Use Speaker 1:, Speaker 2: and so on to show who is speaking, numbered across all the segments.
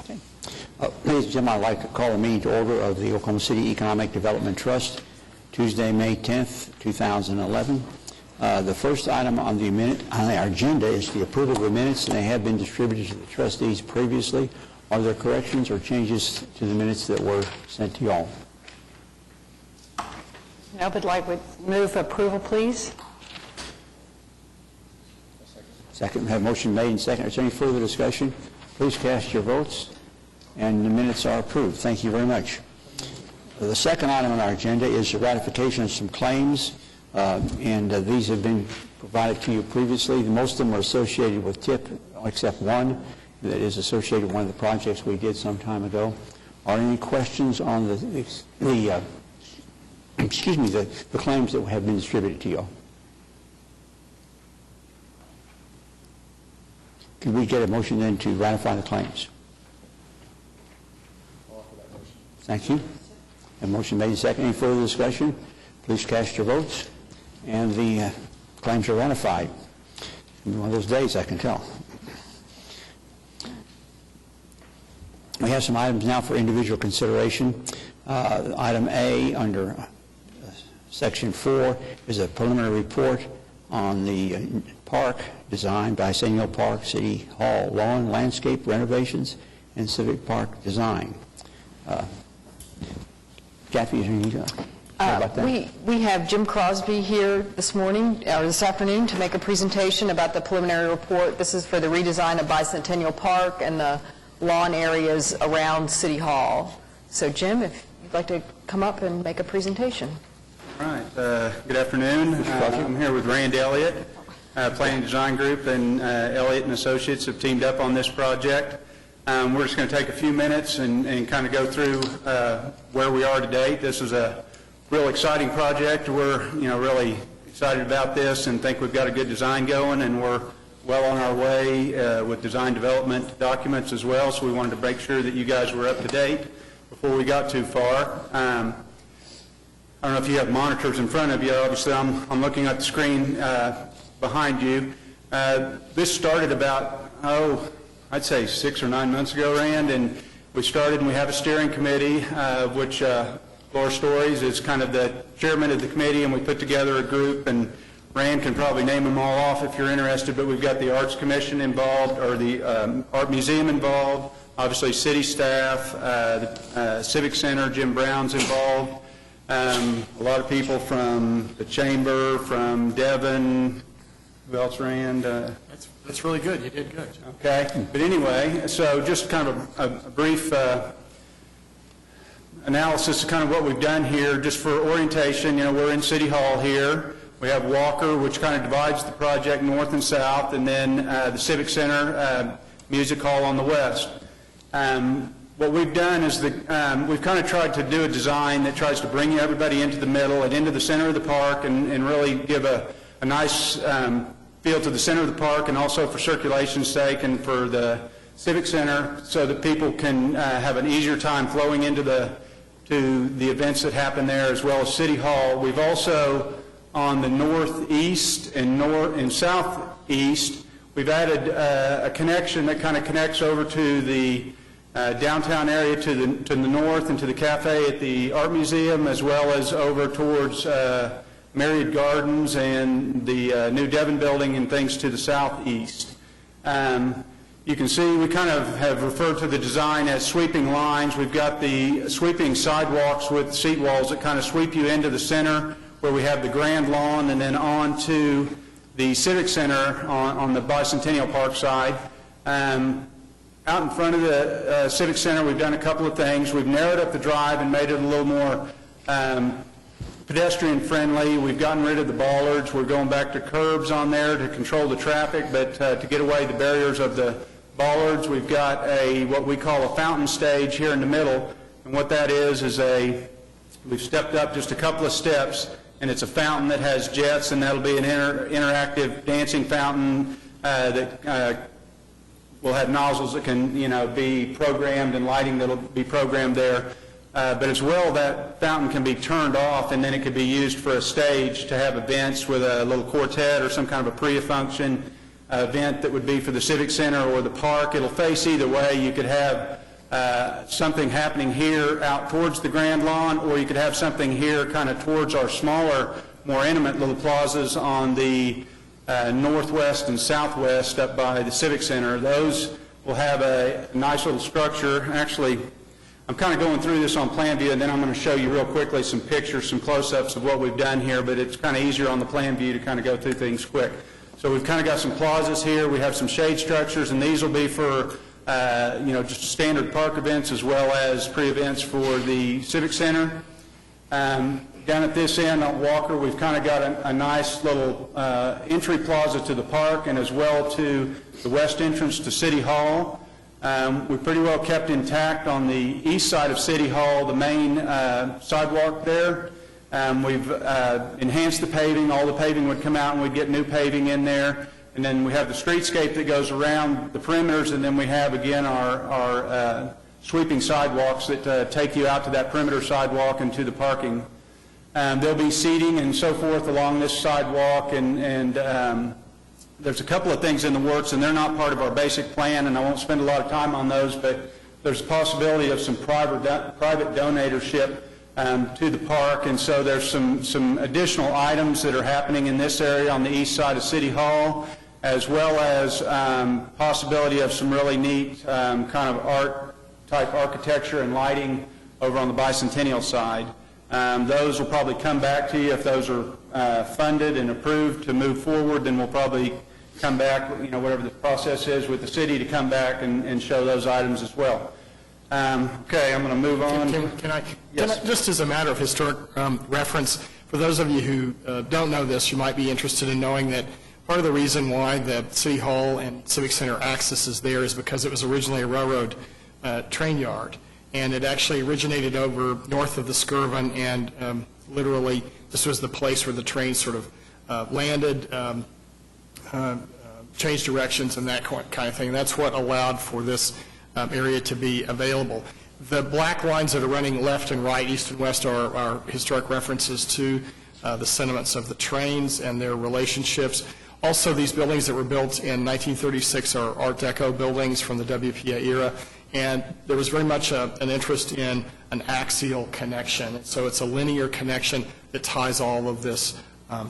Speaker 1: Okay. Ladies and gentlemen, I'd like to call a meeting to order of the Oklahoma City Economic Development Trust, Tuesday, May 10th, 2011. The first item on our agenda is the approval of the minutes, and they have been distributed to the trustees previously. Are there corrections or changes to the minutes that were sent to you all?
Speaker 2: I would like to move approval, please.
Speaker 1: Second. We have motion made and second. Is there any further discussion? Please cast your votes, and the minutes are approved. Thank you very much. The second item on our agenda is the ratification of some claims, and these have been provided to you previously. Most of them are associated with TIP, except one that is associated with one of the projects we did some time ago. Are there any questions on the claims that have been distributed to you all? Could we get a motion then to ratify the claims?
Speaker 3: I'll offer that motion.
Speaker 1: Thank you. A motion made and second. Any further discussion? Please cast your votes. And the claims are ratified. One of those days, I can tell. We have some items now for individual consideration. Item A under Section 4 is a preliminary report on the park design, Bicentennial Park, City Hall lawn, landscape renovations, and civic park design. Kathy, is there any about that?
Speaker 2: We have Jim Crosby here this afternoon to make a presentation about the preliminary report. This is for the redesign of Bicentennial Park and the lawn areas around City Hall. So Jim, if you'd like to come up and make a presentation.
Speaker 4: All right. Good afternoon. I'm here with Rand Elliott, Planning Design Group, and Elliott and Associates have teamed up on this project. We're just going to take a few minutes and kind of go through where we are to date. This is a real exciting project. We're really excited about this and think we've got a good design going, and we're well on our way with design development documents as well. So we wanted to make sure that you guys were up to date before we got too far. I don't know if you have monitors in front of you. Obviously, I'm looking at the screen behind you. This started about, I'd say 6 or 9 months ago, Rand, and we started and we have a steering committee, which Laura Stories is kind of the chairman of the committee, and we put together a group, and Rand can probably name them all off if you're interested, but we've got the Arts Commission involved, or the Art Museum involved, obviously city staff, the Civic Center, Jim Brown's involved, a lot of people from the Chamber, from Devon. Who else, Rand?
Speaker 3: That's really good. You did good.
Speaker 4: Okay. But anyway, so just kind of a brief analysis of kind of what we've done here, just for orientation. We're in City Hall here. We have Walker, which kind of divides the project north and south, and then the Civic Center, Music Hall on the west. What we've done is we've kind of tried to do a design that tries to bring everybody into the middle and into the center of the park, and really give a nice feel to the center of the park, and also for circulation's sake and for the Civic Center, so that people can have an easier time flowing into the events that happen there, as well as City Hall. We've also, on the northeast and southeast, we've added a connection that kind of connects over to the downtown area to the north, and to the cafe at the Art Museum, as well as over towards Myriad Gardens and the new Devon building and things to the southeast. You can see we kind of have referred to the design as sweeping lines. We've got the sweeping sidewalks with seat walls that kind of sweep you into the center, where we have the grand lawn, and then on to the Civic Center on the Bicentennial Park side. Out in front of the Civic Center, we've done a couple of things. We've narrowed up the drive and made it a little more pedestrian friendly. We've gotten rid of the bollards. We're going back to curbs on there to control the traffic, but to get away the barriers of the bollards, we've got what we call a fountain stage here in the middle. And what that is we've stepped up just a couple of steps, and it's a fountain that has jets, and that'll be an interactive dancing fountain that will have nozzles that can, be programmed, and lighting that'll be programmed there. But as well, that fountain can be turned off, and then it could be used for a stage to have events with a little quartet or some kind of a pre-function event that would be for the Civic Center or the park. It'll face either way. You could have something happening here out towards the Grand Lawn, or you could have something here kind of towards our smaller, more intimate little plazas on the northwest and southwest up by the Civic Center. Those will have a nice little structure. Actually, I'm kind of going through this on plan view, and then I'm going to show you real quickly some pictures, some close-ups of what we've done here, but it's kind of easier on the plan view to kind of go through things quick. So we've kind of got some plazas here. We have some shade structures, and these will be for, just standard park events as well as pre-events for the Civic Center. Down at this end on Walker, we've kind of got a nice little entry plaza to the park and as well to the west entrance to City Hall. We're pretty well kept intact on the east side of City Hall, the main sidewalk there. We've enhanced the paving. All the paving would come out and we'd get new paving in there. And then we have the streetscape that goes around the perimeters, and then we have, again, our sweeping sidewalks that take you out to that perimeter sidewalk and to the parking. There'll be seating and so forth along this sidewalk, and there's a couple of things in the works, and they're not part of our basic plan, and I won't spend a lot of time on those, but there's a possibility of some private donatorship to the park, and so there's some additional items that are happening in this area on the east side of City Hall, as well as possibility of some really neat kind of art-type architecture and lighting over on the Bicentennial side. Those will probably come back to you if those are funded and approved to move forward. Then we'll probably come back, whatever the process is with the city, to come back and show those items as well. Okay, I'm going to move on.
Speaker 3: Can I,
Speaker 4: Yes.
Speaker 3: just as a matter of historic reference, for those of you who don't know this, you might be interested in knowing that part of the reason why the City Hall and Civic Center access is there is because it was originally a railroad train yard. And it actually originated over north of the Skirvin, and literally this was the place where the train sort of landed, changed directions and that kind of thing. That's what allowed for this area to be available. The black lines that are running left and right, east and west, are historic references to the sentiments of the trains and their relationships. Also, these buildings that were built in 1936 are Art Deco buildings from the WPA era. And there was very much an interest in an axial connection. So it's a linear connection that ties all of this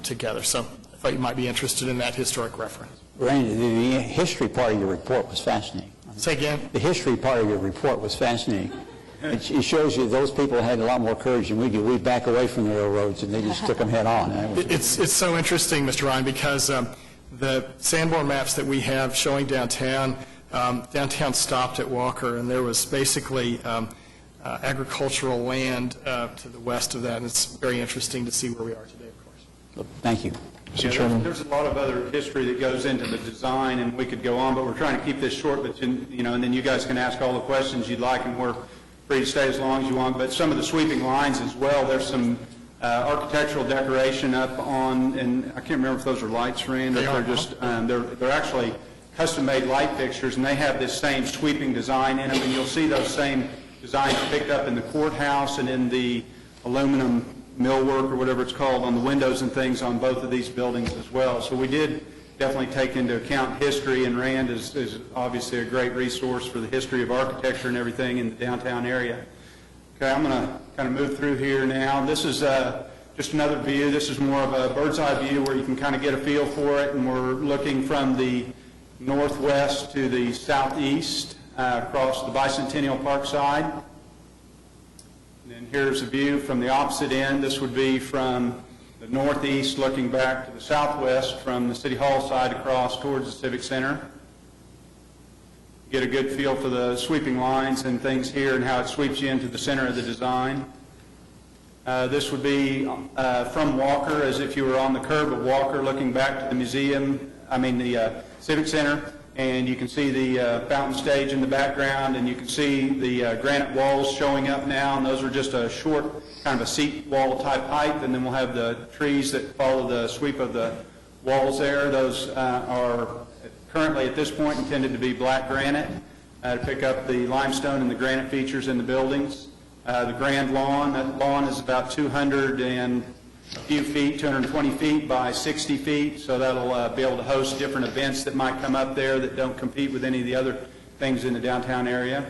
Speaker 3: together. So I thought you might be interested in that historic reference.
Speaker 1: Randy, the history part of your report was fascinating.
Speaker 3: Say again?
Speaker 1: The history part of your report was fascinating. It shows you those people had a lot more courage than we do. We back away from the railroads, and they just took them head on.
Speaker 3: It's so interesting, Mr. Ryan, because the Sanborn maps that we have showing downtown, downtown stopped at Walker, and there was basically agricultural land to the west of that, and it's very interesting to see where we are today, of course.
Speaker 1: Thank you.
Speaker 4: Yeah, there's a lot of other history that goes into the design, and we could go on, but we're trying to keep this short, but and then you guys can ask all the questions you'd like, and we're free to stay as long as you want. But some of the sweeping lines as well, there's some architectural decoration up on, and I can't remember if those are lights, Rand, or if they're just, they're actually custom-made light fixtures, and they have this same sweeping design in them, and you'll see those same designs picked up in the courthouse and in the aluminum millwork or whatever it's called on the windows and things on both of these buildings as well. So we did definitely take into account history, and Rand is obviously a great resource for the history of architecture and everything in the downtown area. Okay, I'm going to kind of move through here now. This is just another view. This is more of a bird's eye view where you can kind of get a feel for it, and we're looking from the northwest to the southeast across the Bicentennial Park side. And then here's a view from the opposite end. This would be from the northeast looking back to the southwest from the City Hall side across towards the Civic Center. Get a good feel for the sweeping lines and things here and how it sweeps you into the center of the design. This would be from Walker, as if you were on the curb of Walker looking back to the the Civic Center, and you can see the fountain stage in the background, and you can see the granite walls showing up now, and those are just a short kind of a seat wall type height, and then we'll have the trees that follow the sweep of the walls there. Those are currently at this point intended to be black granite to pick up the limestone and the granite features in the buildings. The grand lawn, that lawn is about 200 and a few feet, 220 feet by 60 feet, so that'll be able to host different events that might come up there that don't compete with any of the other things in the downtown area.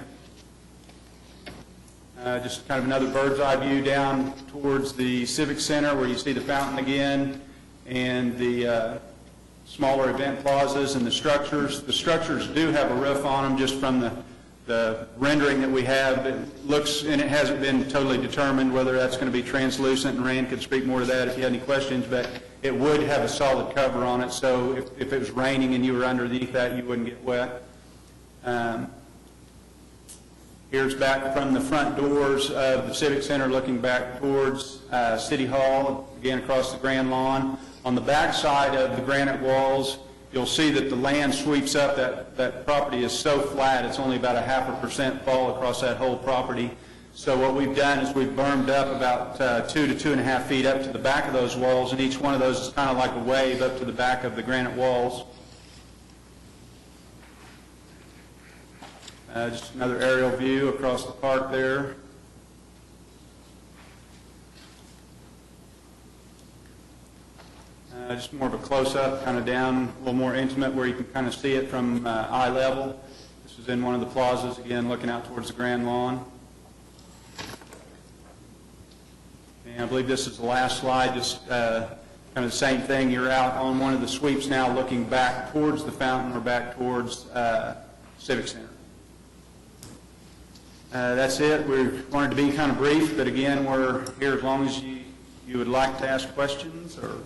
Speaker 4: Just kind of another bird's eye view down towards the Civic Center where you see the fountain again, and the smaller event plazas and the structures. The structures do have a roof on them just from the rendering that we have. It looks, and it hasn't been totally determined whether that's going to be translucent, and Rand could speak more to that if you had any questions, but it would have a solid cover on it, so if it was raining and you were underneath that, you wouldn't get wet. Here's back from the front doors of the Civic Center looking back towards City Hall, again across the Grand Lawn. On the back side of the granite walls, you'll see that the land sweeps up. That property is so flat, it's only about a 0.5% fall across that whole property. So what we've done is we've bermed up about 2 to 2.5 feet up to the back of those walls, and each one of those is kind of like a wave up to the back of the granite walls. Just another aerial view across the park there. Just more of a close-up, kind of down, a little more intimate where you can kind of see it from eye level. This is in one of the plazas, again, looking out towards the Grand Lawn. And I believe this is the last slide, just kind of the same thing. You're out on one of the sweeps now looking back towards the fountain or back towards Civic Center. That's it. We wanted to be kind of brief, but again, we're here as long as you would like to ask questions or...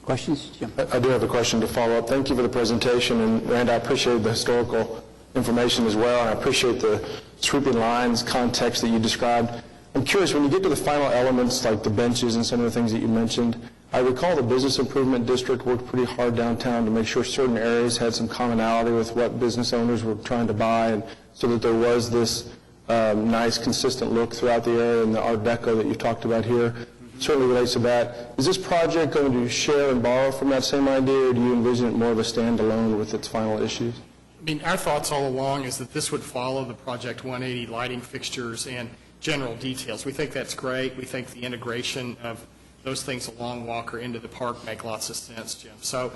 Speaker 1: Questions, Jim?
Speaker 5: I do have a question to follow up. Thank you for the presentation, and Rand, I appreciate the historical information as well, and I appreciate the sweeping lines, context that you described. I'm curious, when you get to the final elements, like the benches and some of the things that you mentioned, I recall the Business Improvement District worked pretty hard downtown to make sure certain areas had some commonality with what business owners were trying to buy, and so that there was this nice, consistent look throughout the area, and the Art Deco that you talked about here certainly relates to that. Is this project going to share and borrow from that same idea, or do you envision it more of a standalone with its final issues?
Speaker 3: I mean, our thoughts all along is that this would follow the Project 180 lighting fixtures and general details. We think that's great. We think the integration of those things along Walker into the park make lots of sense, Jim. So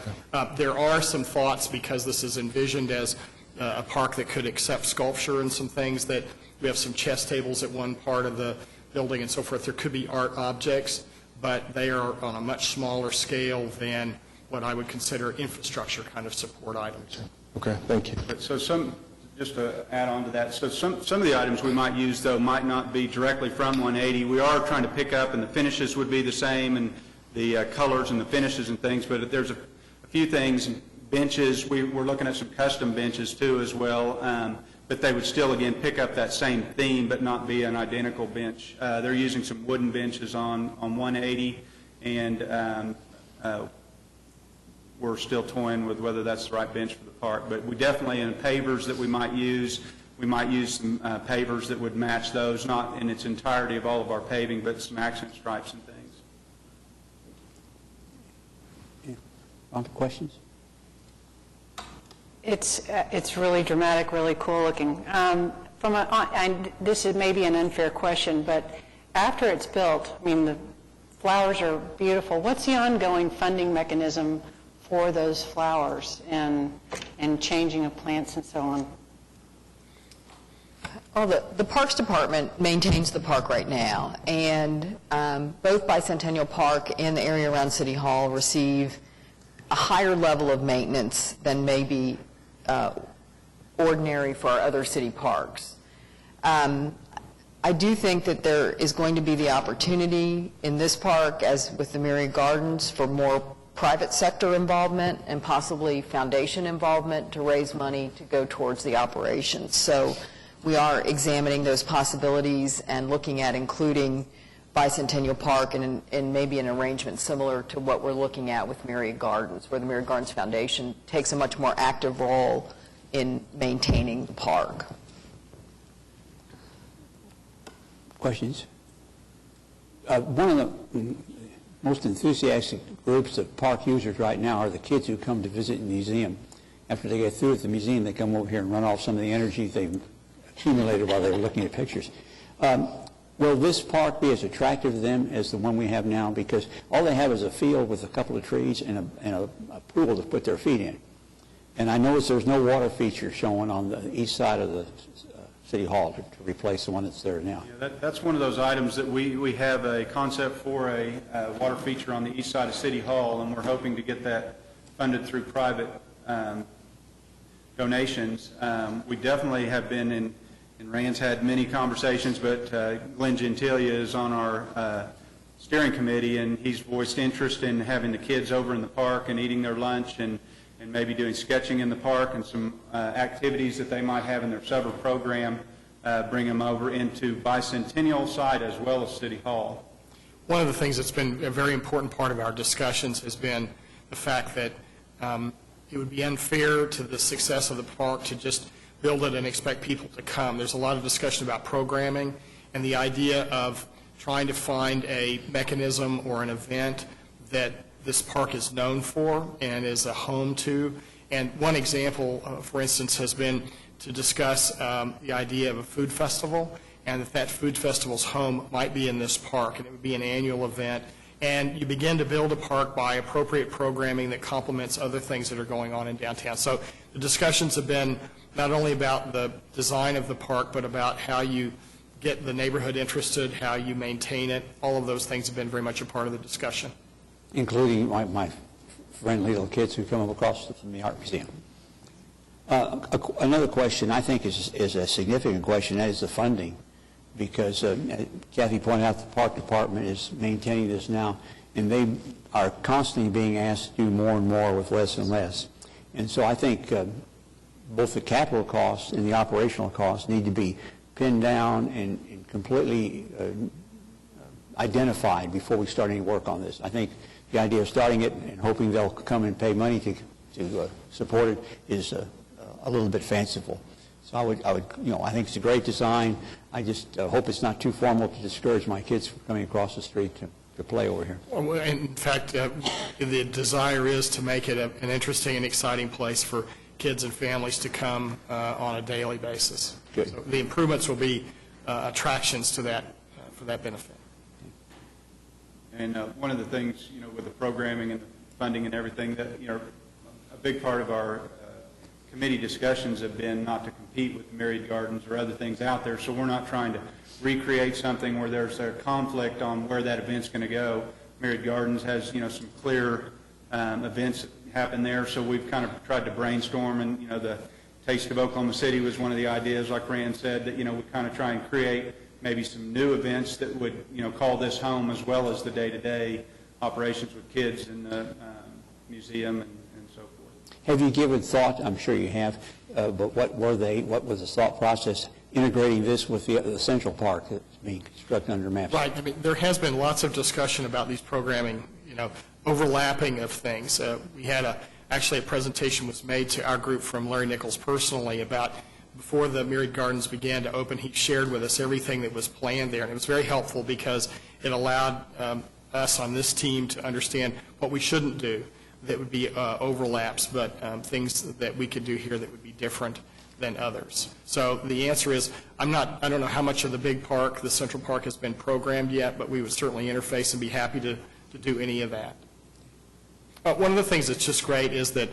Speaker 3: there are some thoughts, because this is envisioned as a park that could accept sculpture and some things, that we have some chess tables at one part of the building and so forth. There could be art objects, but they are on a much smaller scale than what I would consider infrastructure kind of support items.
Speaker 5: Okay, thank you.
Speaker 4: So just to add on to that, so some of the items we might use, though, might not be directly from 180. We are trying to pick up, and the finishes would be the same, and the colors and the finishes and things, but there's a few things. Benches, we're looking at some custom benches, too, as well, but they would still, again, pick up that same theme, but not be an identical bench. They're using some wooden benches on 180, and we're still toying with whether that's the right bench for the park. But we definitely, in pavers that we might use some pavers that would match those, not in its entirety of all of our paving, but some accent stripes and things.
Speaker 1: Other questions?
Speaker 6: It's really dramatic, really cool looking. And this is maybe an unfair question, but after it's built, I mean, the flowers are beautiful. What's the ongoing funding mechanism for those flowers and changing of plants and so on?
Speaker 2: Well, the Parks Department maintains the park right now, and both Bicentennial Park and the area around City Hall receive a higher level of maintenance than maybe ordinary for our other city parks. I do think that there is going to be the opportunity in this park, as with the Myriad Gardens, for more private sector involvement and possibly foundation involvement to raise money to go towards the operations. So we are examining those possibilities and looking at including Bicentennial Park and maybe an arrangement similar to what we're looking at with Myriad Gardens, where the Myriad Gardens Foundation takes a much more active role in maintaining the park.
Speaker 1: Questions? One of the most enthusiastic groups of park users right now are the kids who come to visit the museum. After they get through at the museum, they come over here and run off some of the energy they've accumulated while they were looking at pictures. Will this park be as attractive to them as the one we have now? Because all they have is a field with a couple of trees and a pool to put their feet in. And I notice there's no water feature showing on the east side of the City Hall to replace the one that's there now.
Speaker 4: Yeah, that's one of those items that we have a concept for a water feature on the east side of City Hall, and we're hoping to get that funded through private donations. We definitely have been and Rand's had many conversations, but Glenn Gentilia is on our steering committee, and he's voiced interest in having the kids over in the park and eating their lunch and maybe doing sketching in the park and some activities that they might have in their summer program, bring them over into Bicentennial side as well as City Hall.
Speaker 3: One of the things that's been a very important part of our discussions has been the fact that it would be unfair to the success of the park to just build it and expect people to come. There's a lot of discussion about programming and the idea of trying to find a mechanism or an event that this park is known for and is a home to. And one example, for instance, has been to discuss the idea of a food festival, and that food festival's home might be in this park, and it would be an annual event. And you begin to build a park by appropriate programming that complements other things that are going on in downtown. So the discussions have been not only about the design of the park, but about how you get the neighborhood interested, how you maintain it. All of those things have been very much a part of the discussion.
Speaker 1: Including my friendly little kids who come across from the Art Museum. Another question I think is a significant question, that is the funding, because Kathy pointed out the Park Department is maintaining this now, and they are constantly being asked to do more and more with less and less. And so I think both the capital costs and the operational costs need to be pinned down and completely identified before we start any work on this. I think the idea of starting it and hoping they'll come and pay money to support it is a little bit fanciful. So I would, I think it's a great design. I just hope it's not too formal to discourage my kids from coming across the street to play over here.
Speaker 3: Well, in fact, the desire is to make it an interesting and exciting place for kids and families to come on a daily basis.
Speaker 1: Good.
Speaker 3: So the improvements will be attractions to that for that benefit.
Speaker 4: And one of the things, with the programming and the funding and everything, that, a big part of our committee discussions have been not to compete with the Myriad Gardens or other things out there, so we're not trying to recreate something where there's a conflict on where that event's going to go. Myriad Gardens has, some clear events that happen there, so we've kind of tried to brainstorm, and, the Taste of Oklahoma City was one of the ideas, like Rand said, that, we kind of try and create maybe some new events that would, call this home, as well as the day-to-day operations with kids in the museum and so forth.
Speaker 1: Have you given thought, I'm sure you have, but what was the thought process integrating this with the Central Park that's being constructed under MAPS?
Speaker 3: Right. I mean, there has been lots of discussion about these programming, overlapping of things. We had actually a presentation was made to our group from Larry Nichols personally about before the Myriad Gardens began to open. He shared with us everything that was planned there, and it was very helpful because it allowed us on this team to understand what we shouldn't do that would be overlaps, but things that we could do here that would be different than others. So the answer is, I don't know how much of the big park, the Central Park, has been programmed yet, but we would certainly interface and be happy to do any of that. One of the things that's just great is that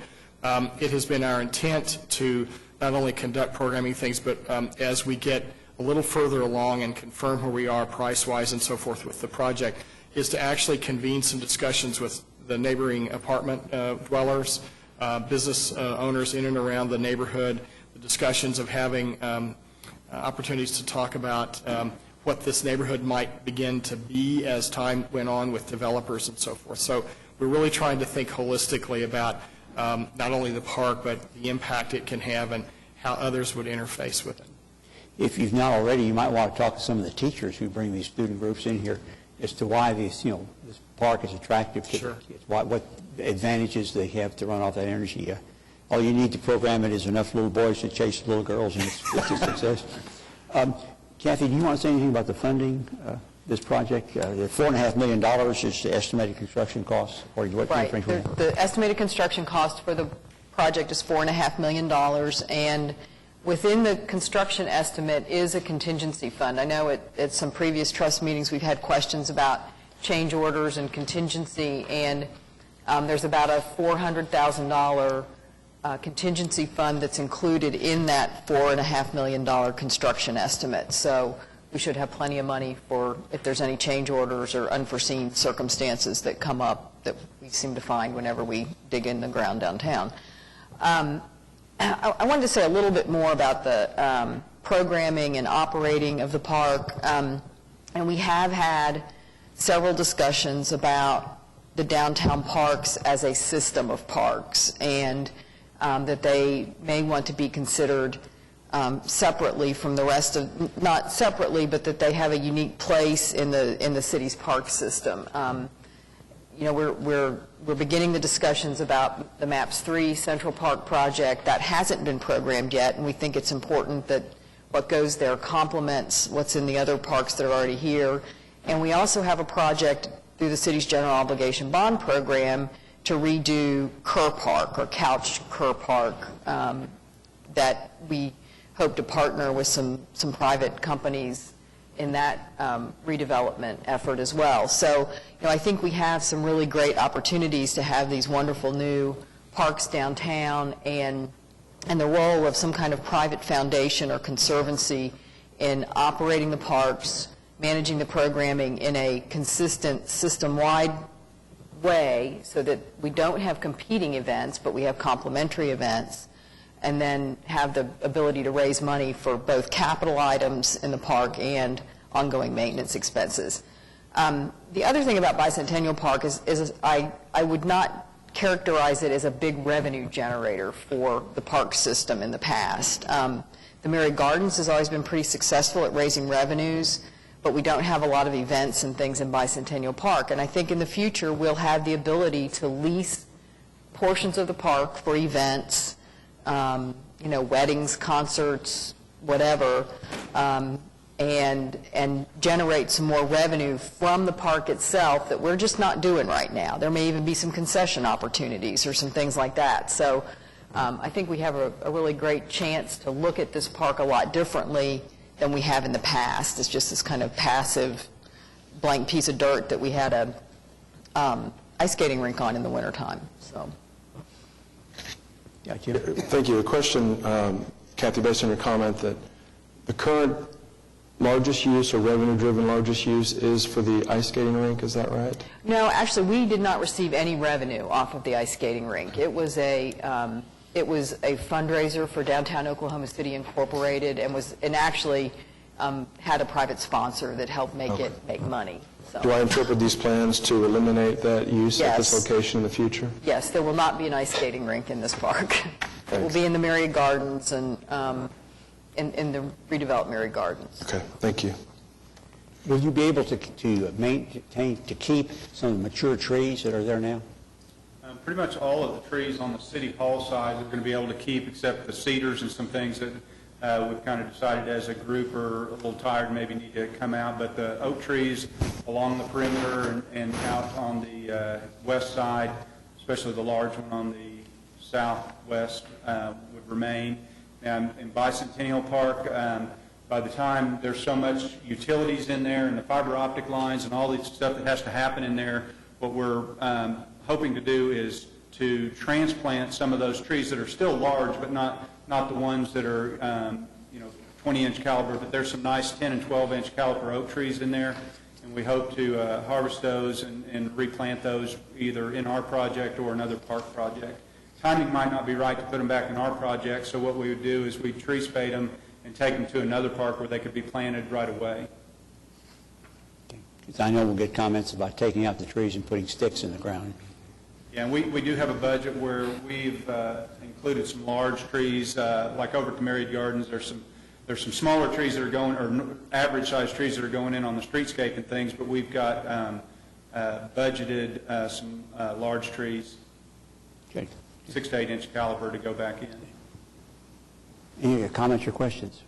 Speaker 3: it has been our intent to not only conduct programming things, but as we get a little further along and confirm where we are price-wise and so forth with the project, is to actually convene some discussions with the neighboring apartment dwellers, business owners in and around the neighborhood, the discussions of having opportunities to talk about what this neighborhood might begin to be as time went on with developers and so forth. So we're really trying to think holistically about not only the park, but the impact it can have and how others would interface with it.
Speaker 1: If you've not already, you might want to talk to some of the teachers who bring these student groups in here as to why these, this park is attractive to
Speaker 3: Sure.
Speaker 1: the kids, what advantages they have to run off that energy. All you need to program it is enough little boys to chase little girls, and it's a success. Kathy, do you want to say anything about the funding, this project? The $4.5 million is the estimated construction cost, according to what
Speaker 2: Right.
Speaker 1: timeframe we have.
Speaker 2: The estimated construction cost for the project is $4.5 million, and within the construction estimate is a contingency fund. I know at some previous trust meetings we've had questions about change orders and contingency, and there's about a $400,000 contingency fund that's included in that $4.5 million construction estimate. So we should have plenty of money for if there's any change orders or unforeseen circumstances that come up that we seem to find whenever we dig in the ground downtown. I wanted to say a little bit more about the programming and operating of the park. And we have had several discussions about the downtown parks as a system of parks, and that they may want to be considered separately from the rest of, not separately, but that they have a unique place in the city's park system. You know, we're beginning the discussions about the MAPS 3 Central Park project. That hasn't been programmed yet, and we think it's important that what goes there complements what's in the other parks that are already here. And we also have a project through the city's general obligation bond program to redo Kerr Park, or Couch Kerr Park, that we hope to partner with some private companies in that redevelopment effort as well. So, you know, I think we have some really great opportunities to have these wonderful new parks downtown, and the role of some kind of private foundation or conservancy in operating the parks, managing the programming in a consistent system-wide way so that we don't have competing events, but we have complementary events, and then have the ability to raise money for both capital items in the park and ongoing maintenance expenses. The other thing about Bicentennial Park is I would not characterize it as a big revenue generator for the park system in the past. The Mary Gardens has always been pretty successful at raising revenues, but we don't have a lot of events and things in Bicentennial Park. And I think in the future we'll have the ability to lease portions of the park for events, you know, weddings, concerts, whatever, and generate some more revenue from the park itself that we're just not doing right now. There may even be some concession opportunities or some things like that. So I think we have a really great chance to look at this park a lot differently than we have in the past. It's just this kind of passive blank piece of dirt that we had a ice skating rink on in the wintertime. So.
Speaker 1: Yeah, Jim.
Speaker 5: Thank you. A question, Kathy, based on your comment that the current largest use or revenue-driven largest use is for the ice skating rink, is that right?
Speaker 2: No, actually, we did not receive any revenue off of the ice skating rink. It was a fundraiser for Downtown Oklahoma City Incorporated, and actually had a private sponsor that helped make it make money. So.
Speaker 5: Do I interpret these plans to eliminate that use at this location in the future?
Speaker 2: Yes, there will not be an ice skating rink in this park. It will be in the Mary Gardens and in the redeveloped Mary Gardens.
Speaker 5: Okay, thank you.
Speaker 1: Will you be able to maintain, to keep some of the mature trees that are there now?
Speaker 4: Pretty much all of the trees on the City Hall side we're going to be able to keep, except the cedars and some things that we've kind of decided as a group are a little tired, maybe need to come out. But the oak trees along the perimeter and out on the west side, especially the large one on the southwest, would remain. In Bicentennial Park, by the time there's so much utilities in there and the fiber optic lines and all this stuff that has to happen in there, what we're hoping to do is to transplant some of those trees that are still large, but not the ones that are 20-inch caliber, but there's some nice 10 and 12-inch caliber oak trees in there, and we hope to harvest those and replant those either in our project or another park project. Timing might not be right to put them back in our project, so what we would do is we'd tree spade them and take them to another park where they could be planted right away.
Speaker 1: Because I know we'll get comments about taking out the trees and putting sticks in the ground.
Speaker 4: Yeah, and we do have a budget where we've included some large trees, like over at the Mary Gardens. There's some smaller trees that are going, or average-sized trees that are going in on the streetscape and things, but we've got budgeted some large trees,
Speaker 1: Okay.
Speaker 4: 6 to 8 inch caliber, to go back in.
Speaker 1: Any comments or questions?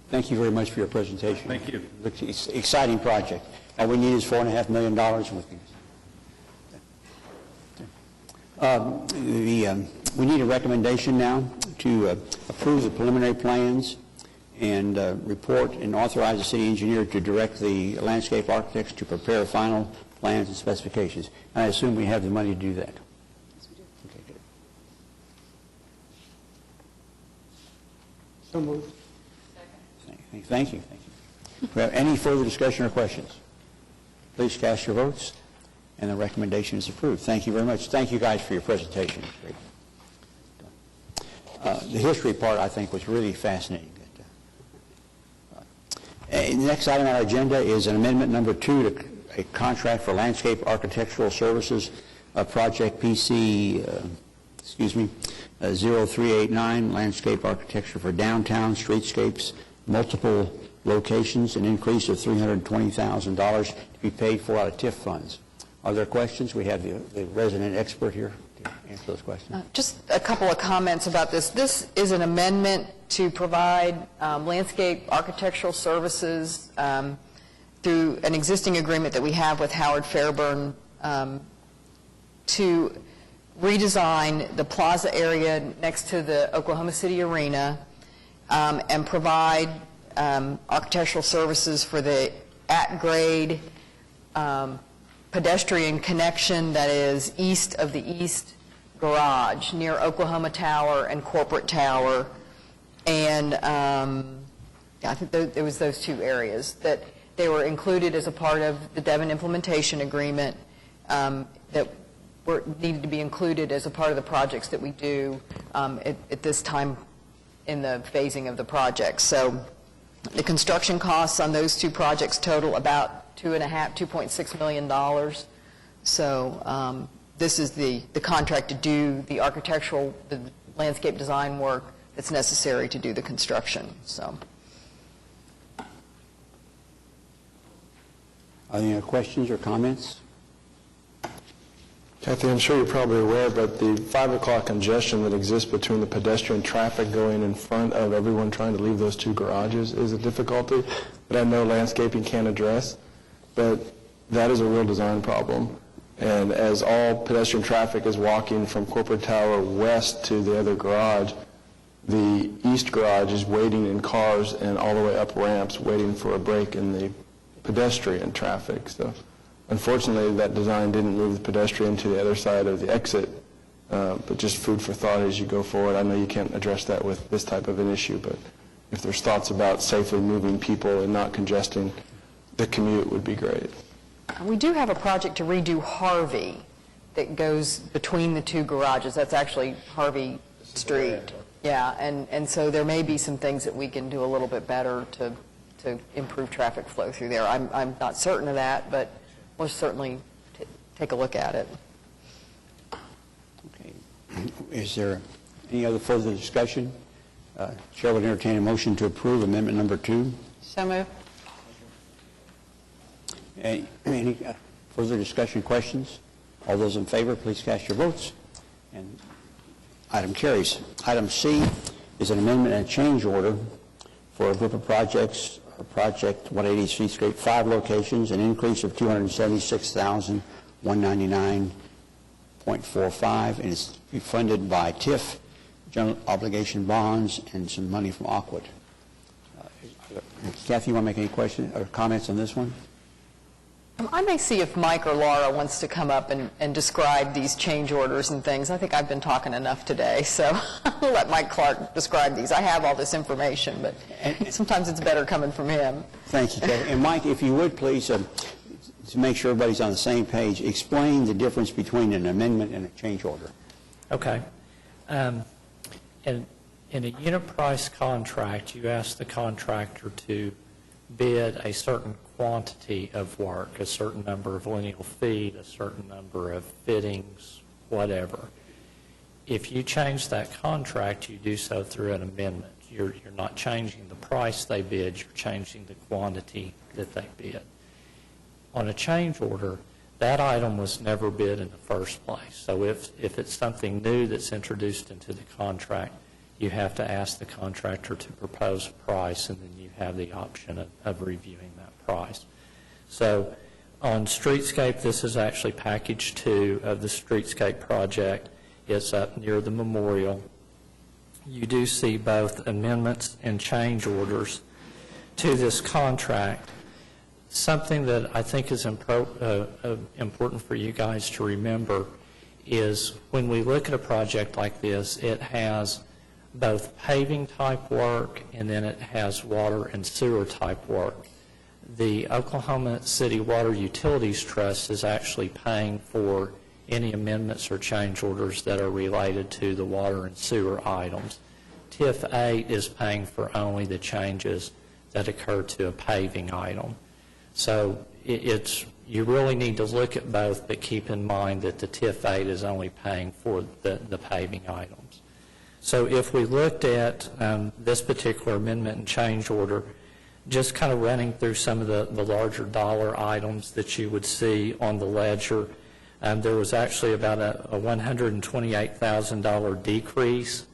Speaker 1: Thank you very much for your presentation.
Speaker 4: Thank you.
Speaker 1: It's an exciting project. All we need is $4.5 million. We need a recommendation now to approve the preliminary plans and report and authorize the city engineer to direct the landscape architects to prepare final plans and specifications. And I assume we have the money to do that. Yes, we do. Okay, good.
Speaker 5: So moved.
Speaker 1: Thank you. Do we have any further discussion or questions? Please cast your votes, and the recommendation is approved. Thank you very much. Thank you guys for your presentation. The history part, I think, was really fascinating. The next item on our agenda is an amendment number 2 to a contract for landscape architectural services, project PC, 0389, landscape architecture for downtown streetscapes, multiple locations, an increase of $320,000 to be paid for out of TIF funds. Are there questions? We have the resident expert here to answer those questions.
Speaker 2: Just a couple of comments about this. This is an amendment to provide landscape architectural services through an existing agreement that we have with Howard Fairburn to redesign the plaza area next to the Oklahoma City Arena and provide architectural services for the at-grade pedestrian connection that is east of the East Garage near Oklahoma Tower and Corporate Tower. And I think there was those two areas that they were included as a part of the Devon implementation agreement that needed to be included as a part of the projects that we do at this time in the phasing of the project. So the construction costs on those two projects total about $2.6 million. So this is the contract to do the architectural, the landscape design work that's necessary to do the construction. So,
Speaker 1: are there any questions or comments?
Speaker 5: Kathy, I'm sure you're probably aware, but the 5 o'clock congestion that exists between the pedestrian traffic going in front of everyone trying to leave those two garages is a difficulty that I know landscaping can't address, but that is a real design problem. And as all pedestrian traffic is walking from Corporate Tower west to the other garage, the east garage is waiting in cars and all the way up ramps waiting for a break in the pedestrian traffic. So unfortunately, that design didn't move the pedestrian to the other side of the exit, but just food for thought as you go forward. I know you can't address that with this type of an issue, but if there's thoughts about safely moving people and not congesting the commute would be great.
Speaker 2: we do have a project to redo Harvey that goes between the two garages. That's actually Harvey Street. Yeah, and so there may be some things that we can do a little bit better to improve traffic flow through there. I'm not certain of that, but we'll certainly take a look at it.
Speaker 1: Okay. Is there any other further discussion? Chair would entertain a motion to approve amendment number 2.
Speaker 6: So moved.
Speaker 1: Any further discussion, questions? All those in favor, please cast your votes. And item carries. Item C is an amendment and change order for a group of projects, project 180 Streetscape, 5 locations, an increase of $276,199.45, and it's funded by TIF, general obligation bonds, and some money from Aquid. Kathy, you want to make any questions or comments on this one?
Speaker 2: I may see if Mike or Laura wants to come up and describe these change orders and things. I think I've been talking enough today, so I'll let Mike Clark describe these. I have all this information, but sometimes it's better coming from him.
Speaker 1: Thank you, Kathy. And Mike, if you would please, to make sure everybody's on the same page, explain the difference between an amendment and a change order.
Speaker 7: Okay. In a unit price contract, you ask the contractor to bid a certain quantity of work, a certain number of lineal feet, a certain number of fittings, whatever. If you change that contract, you do so through an amendment. You're not changing the price they bid, you're changing the quantity that they bid. On a change order, that item was never bid in the first place. So if it's something new that's introduced into the contract, you have to ask the contractor to propose a price, and then you have the option of reviewing that price. So on Streetscape, this is actually package 2 of the Streetscape project. It's up near the memorial. You do see both amendments and change orders to this contract. Something that I think is important for you guys to remember is when we look at a project like this, it has both paving type work, and then it has water and sewer type work. The Oklahoma City Water Utilities Trust is actually paying for any amendments or change orders that are related to the water and sewer items. TIF 8 is paying for only the changes that occur to a paving item. So you really need to look at both, but keep in mind that the TIF 8 is only paying for the paving items. So if we looked at this particular amendment and change order, just kind of running through some of the larger dollar items that you would see on the ledger, there was actually about a $128,000 decrease.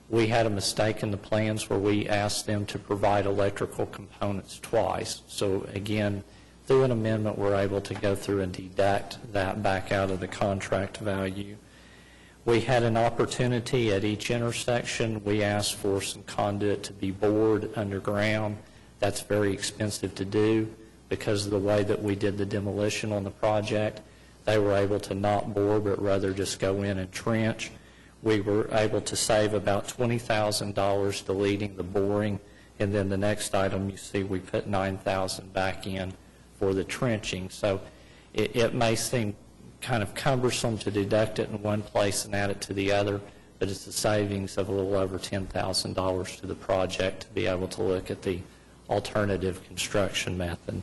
Speaker 7: We had a mistake in the plans where we asked them to provide electrical components twice. So again, through an amendment, we're able to go through and deduct that back out of the contract value. We had an opportunity at each intersection. We asked for some conduit to be bored underground. That's very expensive to do because of the way that we did the demolition on the project. They were able to not bore, but rather just go in and trench. We were able to save about $20,000 deleting the boring, and then the next item you see we put $9,000 back in for the trenching. So it may seem kind of cumbersome to deduct it in one place and add it to the other, but it's a savings of a little over $10,000 to the project to be able to look at the alternative construction method.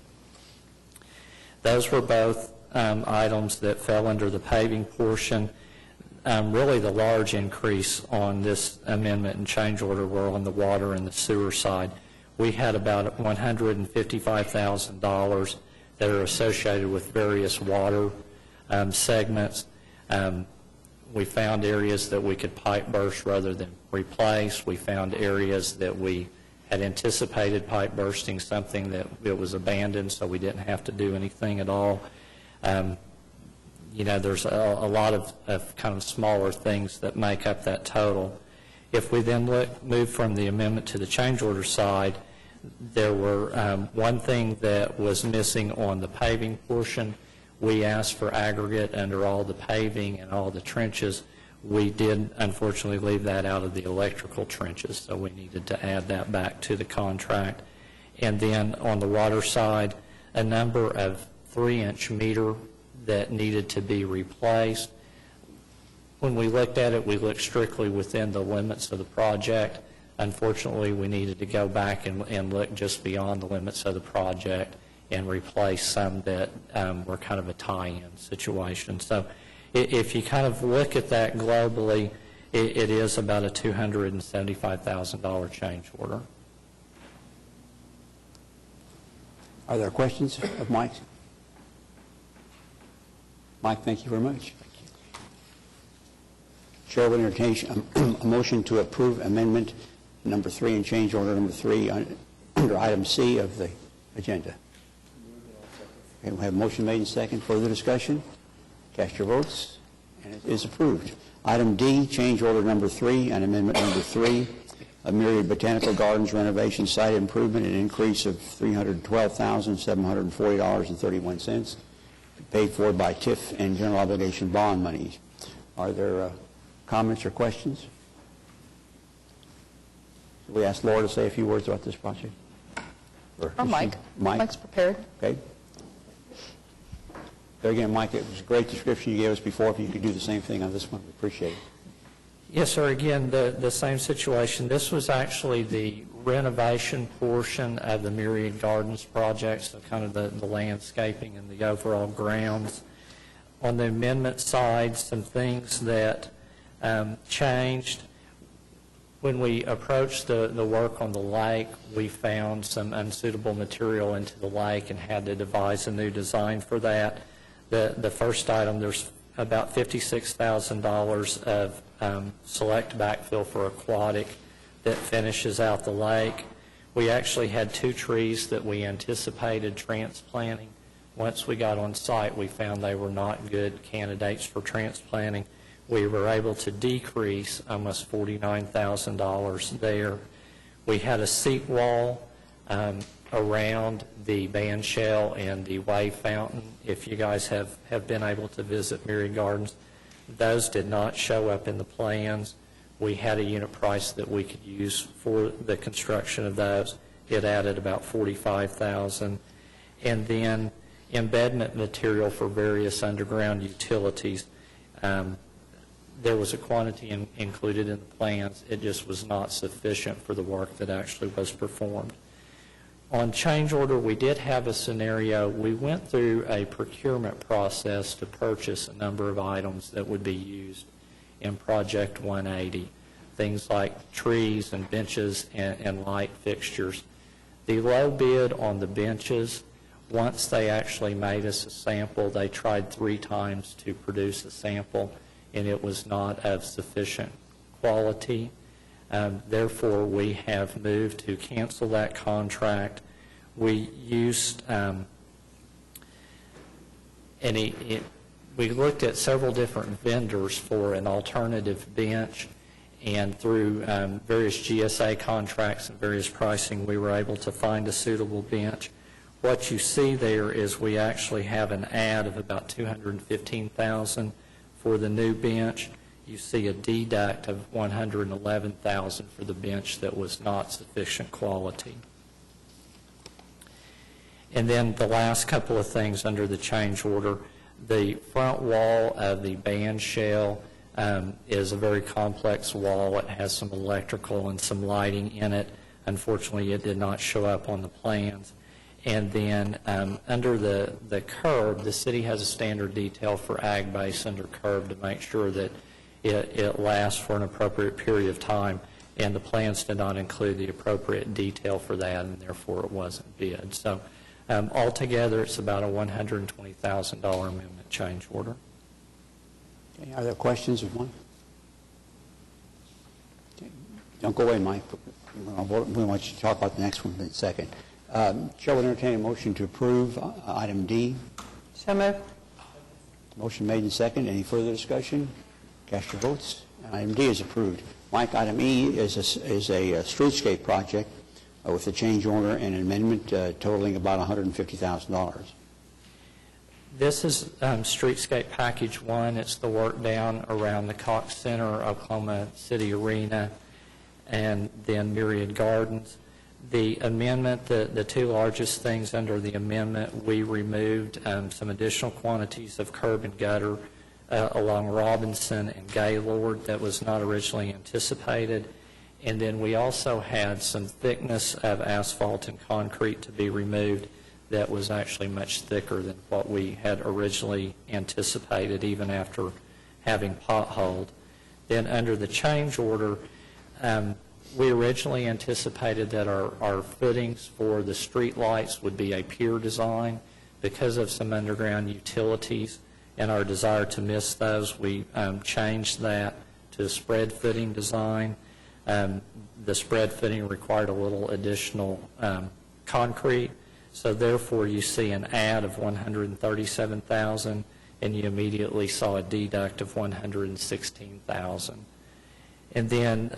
Speaker 7: Those were both items that fell under the paving portion. Really the large increase on this amendment and change order were on the water and the sewer side. We had about $155,000 that are associated with various water segments. We found areas that we could pipe burst rather than replace. We found areas that we had anticipated pipe bursting, something that it was abandoned, so we didn't have to do anything at all. There's a lot of kind of smaller things that make up that total. If we then move from the amendment to the change order side, there were one thing that was missing on the paving portion. We asked for aggregate under all the paving and all the trenches. We did, unfortunately, leave that out of the electrical trenches, so we needed to add that back to the contract. And then on the water side, a number of 3-inch meter that needed to be replaced. When we looked at it, we looked strictly within the limits of the project. Unfortunately, we needed to go back and look just beyond the limits of the project and replace some that were kind of a tie-in situation. So if you kind of look at that globally, it is about a $275,000 change order.
Speaker 1: Are there questions of Mike? Mike, thank you very much. Chair will entertain a motion to approve amendment number 3 and change order number 3 under item C of the agenda. Okay, we have a motion made and second. Further discussion? Cast your votes, and it is approved. Item D, change order number 3 and amendment number 3, a Myriad Botanical Gardens renovation site improvement, an increase of $312,740.31, paid for by TIF and general obligation bond money. Are there comments or questions? Should we ask Laura to say a few words about this project?
Speaker 2: Or Mike.
Speaker 1: Mike?
Speaker 2: Mike's prepared.
Speaker 1: Okay. There again, Mike, it was a great description you gave us before. If you could do the same thing on this one, we appreciate it.
Speaker 7: Yes, sir. Again, the same situation. This was actually the renovation portion of the Myriad Gardens project, so kind of the landscaping and the overall grounds. On the amendment side, some things that changed. When we approached the work on the lake, we found some unsuitable material into the lake and had to devise a new design for that. The first item, there's about $56,000 of select backfill for aquatic that finishes out the lake. We actually had 2 trees that we anticipated transplanting. Once we got on site, we found they were not good candidates for transplanting. We were able to decrease almost $49,000 there. We had a seat wall around the band shell and the wave fountain. If you guys have been able to visit Myriad Gardens, those did not show up in the plans. we had a unit price that we could use for the construction of those. It added about $45,000. And then embedment material for various underground utilities. There was a quantity included in the plans. It just was not sufficient for the work that actually was performed. On change order, we did have a scenario. We went through a procurement process to purchase a number of items that would be used in Project 180, things like trees and benches and light fixtures. The low bid on the benches, once they actually made us a sample, they tried 3 times to produce a sample, and it was not of sufficient quality. Therefore, we have moved to cancel that contract. We used, we looked at several different vendors for an alternative bench, and through various GSA contracts and various pricing, we were able to find a suitable bench. What you see there is we actually have an add of about $215,000 for the new bench. You see a deduct of $111,000 for the bench that was not sufficient quality. And then the last couple of things under the change order, the front wall of the band shell is a very complex wall. It has some electrical and some lighting in it. Unfortunately, it did not show up on the plans. And then under the curb, the city has a standard detail for ag base under curb to make sure that it lasts for an appropriate period of time, and the plans did not include the appropriate detail for that, and therefore it wasn't bid. So altogether, it's about a $120,000 amendment change order.
Speaker 1: Okay, are there questions of Mike? Okay. Don't go away, Mike. We want you to talk about the next one in a second. Chair will entertain a motion to approve item D.
Speaker 2: So moved.
Speaker 1: Motion made and second. Any further discussion? Cast your votes. Item D is approved. Mike, item E is a streetscape project with a change order and an amendment totaling about $150,000.
Speaker 7: This is Streetscape Package 1. It's the work down around the Cox Center, Oklahoma City Arena, and then Myriad Gardens. The amendment, the 2 largest things under the amendment, we removed some additional quantities of curb and gutter along Robinson and Gaylord that was not originally anticipated. And then we also had some thickness of asphalt and concrete to be removed that was actually much thicker than what we had originally anticipated, even after having potholed. Then under the change order, we originally anticipated that our footings for the street lights would be a pier design. Because of some underground utilities and our desire to miss those, we changed that to a spread footing design. The spread footing required a little additional concrete, so therefore you see an add of $137,000, and you immediately saw a deduct of $116,000. And then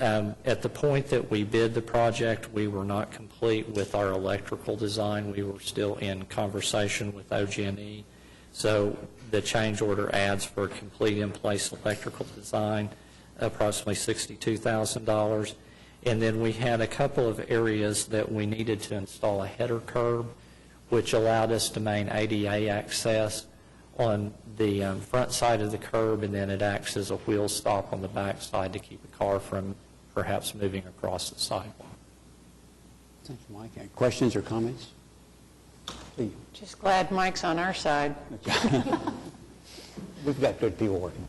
Speaker 7: at the point that we bid the project, we were not complete with our electrical design. We were still in conversation with OG&E. So the change order adds for a complete in-place electrical design, approximately $62,000. And then we had a couple of areas that we needed to install a header curb, which allowed us to maintain ADA access on the front side of the curb, and then it acts as a wheel stop on the back side to keep a car from perhaps moving across the sidewalk.
Speaker 1: Thank you, Mike. Any questions or comments? Please.
Speaker 6: Just glad Mike's on our side.
Speaker 1: We've got good people working.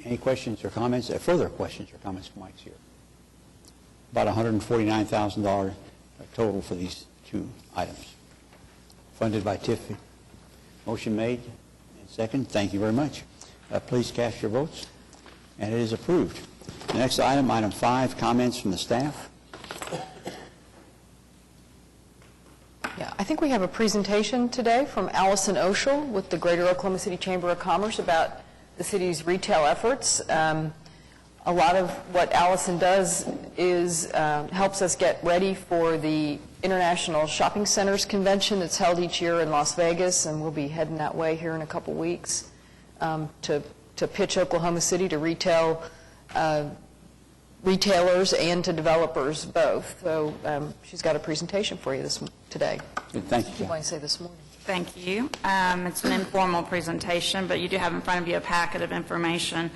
Speaker 1: Any questions or comments? Further questions or comments for Mike's here? About $149,000 total for these 2 items. Funded by Tiffany. Motion made and second. Thank you very much. Please cast your votes. And it is approved. The next item, item 5, comments from the staff.
Speaker 2: Yeah, I think we have a presentation today from Allison Oshel with the Greater Oklahoma City Chamber of Commerce about the city's retail efforts. A lot of what Allison does is helps us get ready for the International Shopping Centers Convention that's held each year in Las Vegas, and we'll be heading that way here in a couple weeks to to pitch Oklahoma City to retailers and to developers both. So she's got a presentation for you today.
Speaker 1: Good, thank
Speaker 2: What do
Speaker 1: you.
Speaker 2: you want to say this morning?
Speaker 8: Thank you. It's an informal presentation, but you do have in front of you a packet of information.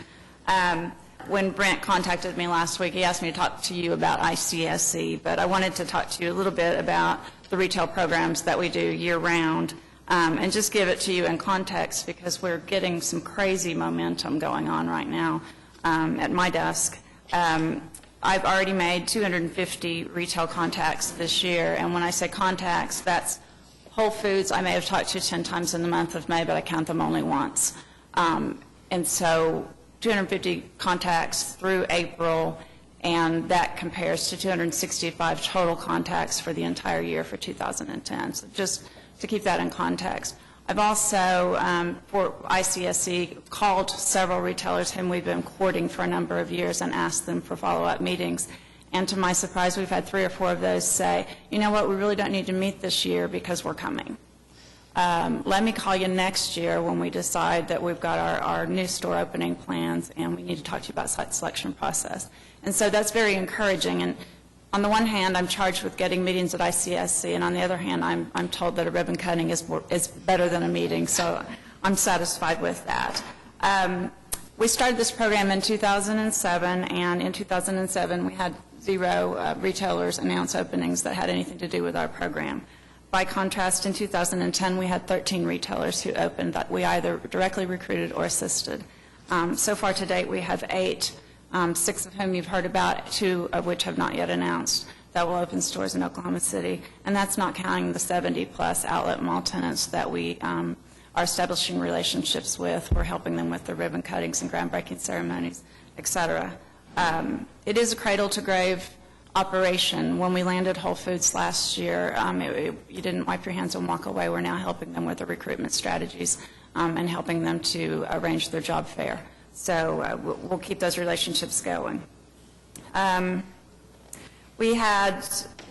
Speaker 8: When Brent contacted me last week, he asked me to talk to you about ICSC, but I wanted to talk to you a little bit about the retail programs that we do year-round, and just give it to you in context because we're getting some crazy momentum going on right now at my desk. I've already made 250 retail contacts this year, and when I say contacts, that's Whole Foods. I may have talked to 10 times in the month of May, but I count them only once. And so 250 contacts through April, and that compares to 265 total contacts for the entire year for 2010. So just to keep that in context. I've also, for ICSC, called several retailers whom we've been courting for a number of years and asked them for follow-up meetings. And to my surprise, we've had 3 or 4 of those say, you know what, we really don't need to meet this year because we're coming. Let me call you next year when we decide that we've got our new store opening plans and we need to talk to you about site selection process. And so that's very encouraging. And on the one hand, I'm charged with getting meetings at ICSC, and on the other hand, I'm told that a ribbon cutting is better than a meeting, so I'm satisfied with that. We started this program in 2007, and in 2007 we had 0 retailers announce openings that had anything to do with our program. By contrast, in 2010 we had 13 retailers who opened that we either directly recruited or assisted. So far to date we have 8, 6 of whom you've heard about, 2 of which have not yet announced that will open stores in Oklahoma City, and that's not counting the 70-plus outlet mall tenants that we are establishing relationships with. We're helping them with the ribbon cuttings and groundbreaking ceremonies, et cetera. It is a cradle-to-grave operation. When we landed Whole Foods last year, you didn't wipe your hands and walk away. We're now helping them with the recruitment strategies and helping them to arrange their job fair. So we'll keep those relationships going. We had,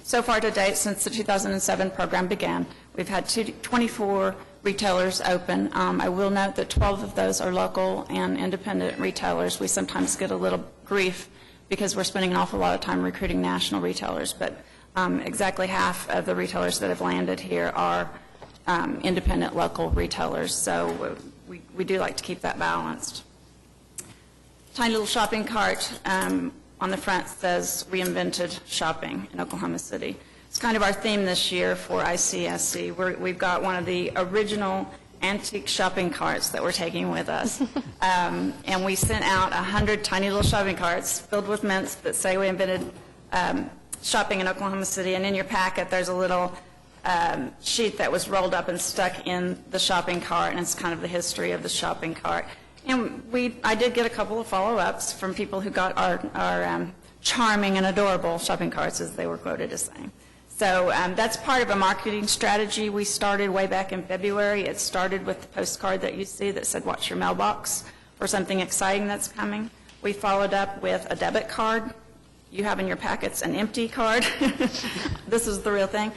Speaker 8: so far to date, since the 2007 program began, we've had 24 retailers open. I will note that 12 of those are local and independent retailers. We sometimes get a little grief because we're spending an awful lot of time recruiting national retailers, but exactly half of the retailers that have landed here are independent local retailers, so we do like to keep that balanced. Tiny little shopping cart on the front says reinvented shopping in Oklahoma City. It's kind of our theme this year for ICSC. We've got one of the original antique shopping carts that we're taking with us. And we sent out 100 tiny little shopping carts filled with mints that say we invented shopping in Oklahoma City. And in your packet, there's a little sheet that was rolled up and stuck in the shopping cart, and it's kind of the history of the shopping cart. And I did get a couple of follow-ups from people who got our charming and adorable shopping carts, as they were quoted as saying. So that's part of a marketing strategy we started way back in February. It started with the postcard that you see that said, watch your mailbox for something exciting that's coming. We followed up with a debit card. You have in your packets an empty card. This is the real thing.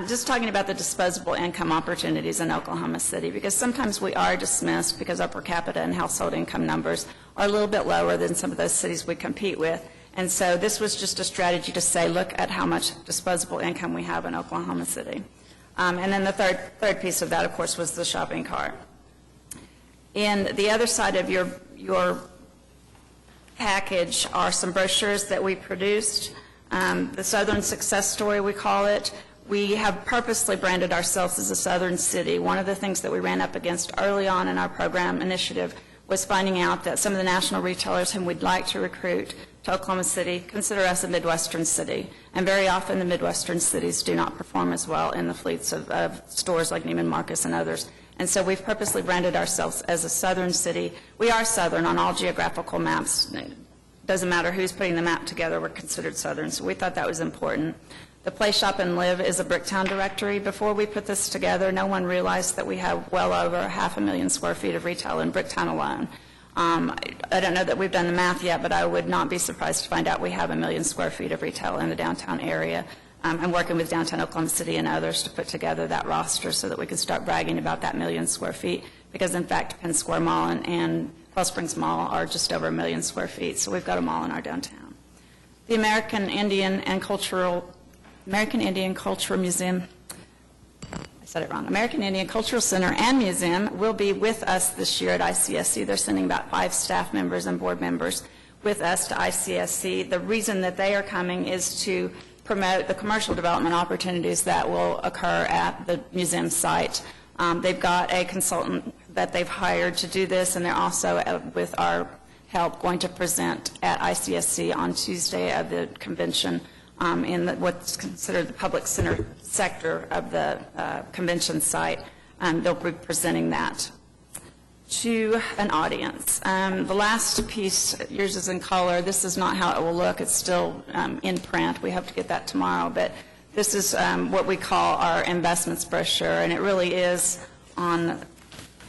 Speaker 8: Just talking about the disposable income opportunities in Oklahoma City, because sometimes we are dismissed because our per capita and household income numbers are a little bit lower than some of those cities we compete with. And so this was just a strategy to say, look at how much disposable income we have in Oklahoma City. And then the third piece of that, of course, was the shopping cart. In the other side of your package are some brochures that we produced. The Southern Success Story, we call it. We have purposely branded ourselves as a Southern city. One of the things that we ran up against early on in our program initiative was finding out that some of the national retailers whom we'd like to recruit to Oklahoma City consider us a Midwestern city. And very often the Midwestern cities do not perform as well in the fleets of stores like Neiman Marcus and others. And so we've purposely branded ourselves as a Southern city. We are Southern on all geographical maps. It doesn't matter who's putting the map together, we're considered Southern. So we thought that was important. The Play, Shop, and Live is a Bricktown directory. Before we put this together, no one realized that we have well over 500,000 square feet of retail in Bricktown alone. I don't know that we've done the math yet, but I would not be surprised to find out we have 1 million square feet of retail in the downtown area. I'm working with Downtown Oklahoma City and others to put together that roster so that we can start bragging about that 1 million square feet because in fact Penn Square Mall and Pearl Springs Mall are just over 1 million square feet, so we've got a mall in our downtown. The American Indian Cultural Museum, I said it wrong, American Indian Cultural Center and Museum will be with us this year at ICSC. They're sending about 5 staff members and board members with us to ICSC. The reason that they are coming is to promote the commercial development opportunities that will occur at the museum site. They've got a consultant that they've hired to do this, and they're also, with our help, going to present at ICSC on Tuesday of the convention in what's considered the public center sector of the convention site. They'll be presenting that to an audience. The last piece, yours is in color. This is not how it will look. It's still in print. We have to get that tomorrow, but this is what we call our investments brochure, and it really is